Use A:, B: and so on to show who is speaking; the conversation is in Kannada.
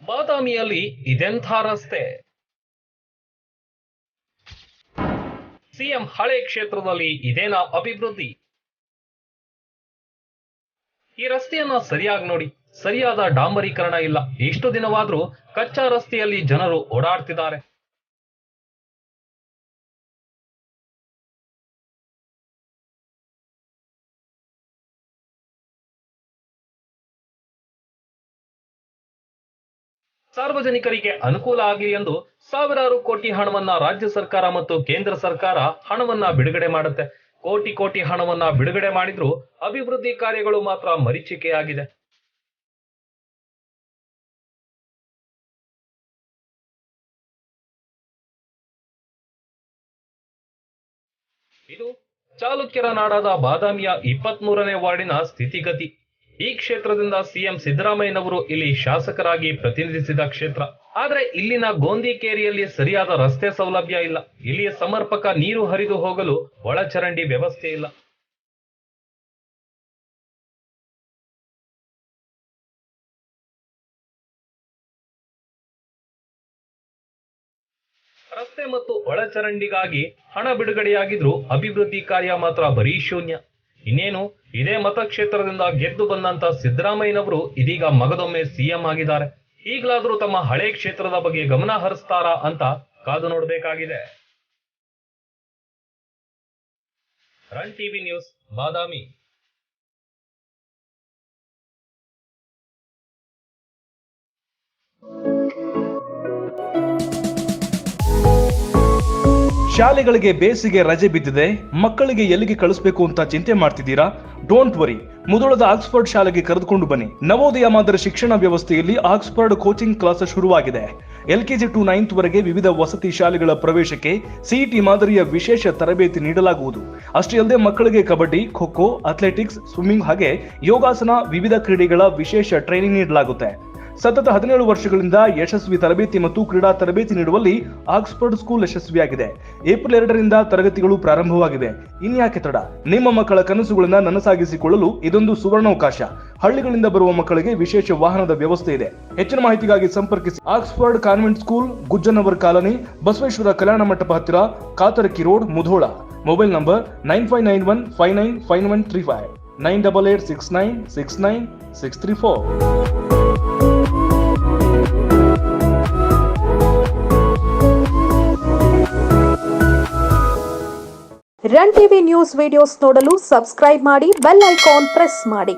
A: ಬಾದಾಮಿಯಲ್ಲಿ ಇದೆಂಥ ರಸ್ತೆ? ಸಿಎಂ ಹಳೆ ಕ್ಷೇತ್ರದಲ್ಲಿ ಇದೇನಾ ಅಭಿವೃದ್ಧಿ? ಈ ರಸ್ತೆಯನ್ನ ಸರಿಯಾಗಿ ನೋಡಿ, ಸರಿಯಾದ ಡಾಂಬರೀಕರಣ ಇಲ್ಲ. ಎಷ್ಟು ದಿನವಾದ್ರೂ ಕಚ್ಚಾ ರಸ್ತೆಯಲ್ಲಿ ಜನರು ಓಡಾಡ್ತಿದ್ದಾರೆ. ಸಾರ್ವಜನಿಕರಿಗೆ ಅನುಕೂಲ ಆಗಲಿ ಎಂದು ಸಾವಿರಾರು ಕೋಟಿ ಹಣವನ್ನ ರಾಜ್ಯ ಸರ್ಕಾರ ಮತ್ತು ಕೇಂದ್ರ ಸರ್ಕಾರ ಹಣವನ್ನ ಬಿಡುಗಡೆ ಮಾಡುತ್ತೆ. ಕೋಟಿ ಕೋಟಿ ಹಣವನ್ನ ಬಿಡುಗಡೆ ಮಾಡಿದ್ರೂ ಅಭಿವೃದ್ಧಿ ಕಾರ್ಯಗಳು ಮಾತ್ರ ಮರೀಚಿಕೆಯಾಗಿದೆ. ಇದು ಚಾಲುಕ್ಯರ ನಾಡಾದ ಬಾದಾಮಿಯ 23ನೇ ವಾರ್ಡಿನ ಸ್ಥಿತಿಗತಿ. ಈ ಕ್ಷೇತ್ರದಿಂದ ಸಿಎಂ ಸಿದ್ದರಾಮಯ್ಯನವರು ಇಲ್ಲಿ ಶಾಸಕರಾಗಿ ಪ್ರತಿನಿಧಿಸಿದ ಕ್ಷೇತ್ರ. ಆದ್ರೆ ಇಲ್ಲಿನ ಗೋಂದಿಕೇರಿಯಲ್ಲಿ ಸರಿಯಾದ ರಸ್ತೆ ಸೌಲಭ್ಯ ಇಲ್ಲ. ಇಲ್ಲಿಯ ಸಮರ್ಪಕ ನೀರು ಹರಿದು ಹೋಗಲು ಒಳಚರಂಡಿ ವ್ಯವಸ್ಥೆ ಇಲ್ಲ. ರಸ್ತೆ ಮತ್ತು ಒಳಚರಂಡಿಗಾಗಿ ಹಣ ಬಿಡುಗಡೆಯಾಗಿದ್ರೂ ಅಭಿವೃದ್ಧಿ ಕಾರ್ಯ ಮಾತ್ರ ಬರೀ ಶೂನ್ಯ. ಇನ್ನೇನು ಇದೇ ಮತಕ್ಷೇತ್ರದಿಂದ ಗೆದ್ದು ಬಂದಂತ ಸಿದ್ದರಾಮಯ್ಯನವರು ಇದೀಗ ಮಗದೊಮ್ಮೆ ಸಿಎಂ ಆಗಿದ್ದಾರೆ. ಈಗಲಾದ್ರೂ ತಮ್ಮ ಹಳೆ ಕ್ಷೇತ್ರದ ಬಗ್ಗೆ ಗಮನ ಹರಿಸ್ತಾರಾ ಅಂತ ಕಾದು ನೋಡಬೇಕಾಗಿದೆ. ರನ್ ಟಿವಿ ನ್ಯೂಸ್, ಬಾದಾಮಿ.
B: ಶಾಲೆಗಳಿಗೆ ಬೇಸಿಗೆ ರಜೆ ಬಿದ್ದಿದೆ. ಮಕ್ಕಳಿಗೆ ಎಲ್ಲಿಗೆ ಕಳಿಸಬೇಕು ಅಂತ ಚಿಂತೆ ಮಾಡ್ತಿದ್ದೀರಾ? ಡೋಂಟ್ ವರಿ, ಮುಧೋಳದ ಆಕ್ಸ್ಫರ್ಡ್ ಶಾಲೆಗೆ ಕರೆದುಕೊಂಡು ಬನ್ನಿ. ನವೋದಯ ಮಾದರಿ ಶಿಕ್ಷಣ ವ್ಯವಸ್ಥೆಯಲ್ಲಿ ಆಕ್ಸ್ಫರ್ಡ್ ಕೋಚಿಂಗ್ ಕ್ಲಾಸ್ ಶುರುವಾಗಿದೆ. LKG to 9th ವರೆಗೆ ವಿವಿಧ ವಸತಿ ಶಾಲೆಗಳ ಪ್ರವೇಶಕ್ಕೆ CET ಮಾದರಿಯ ವಿಶೇಷ ತರಬೇತಿ ನೀಡಲಾಗುವುದು. ಅಷ್ಟೇ ಅಲ್ಲದೆ ಮಕ್ಕಳಿಗೆ ಕಬಡ್ಡಿ, ಖೋ ಖೋ, ಅಥ್ಲೆಟಿಕ್ಸ್, ಸ್ವಿಮ್ಮಿಂಗ್ ಹಾಗೆ ಯೋಗಾಸನ, ವಿವಿಧ ಕ್ರೀಡೆಗಳ ವಿಶೇಷ ಟ್ರೈನಿಂಗ್ ನೀಡಲಾಗುತ್ತೆ. ಸತತ 17 ವರ್ಷಗಳಿಂದ ಯಶಸ್ವಿ ತರಬೇತಿ ಮತ್ತು ಕ್ರೀಡಾ ತರಬೇತಿ ನೀಡುವಲ್ಲಿ ಆಕ್ಸ್ಫರ್ಡ್ ಸ್ಕೂಲ್ ಯಶಸ್ವಿಯಾಗಿದೆ. ಏಪ್ರಿಲ್ 2ರಿಂದ ತರಗತಿಗಳು ಪ್ರಾರಂಭವಾಗಿವೆ. ಇನ್ಯಾಕೆ ತಡ? ನಿಮ್ಮ ಮಕ್ಕಳ ಕನಸುಗಳನ್ನ ನನಸಾಗಿಸಿಕೊಳ್ಳಲು ಇದೊಂದು ಸುವರ್ಣಾವಕಾಶ. ಹಳ್ಳಿಗಳಿಂದ ಬರುವ ಮಕ್ಕಳಿಗೆ ವಿಶೇಷ ವಾಹನದ ವ್ಯವಸ್ಥೆ ಇದೆ. ಹೆಚ್ಚಿನ ಮಾಹಿತಿಗಾಗಿ ಸಂಪರ್ಕಿಸಿ. Oxford convent school, Gujjanavar colony, Basaveshwara ಕಲ್ಯಾಣ ಮಂಟಪ ಹತ್ತಿರ, Katarki road, Mudhol. Mobile number 9591595135, 9886969634.
C: Run TV news videos ನೋಡಲು ಸಬ್ಸ್ಕ್ರೈಬ್ ಮಾಡಿ, ಬೆಲ್ ಐಕಾನ್ ಪ್ರೆಸ್ ಮಾಡಿ.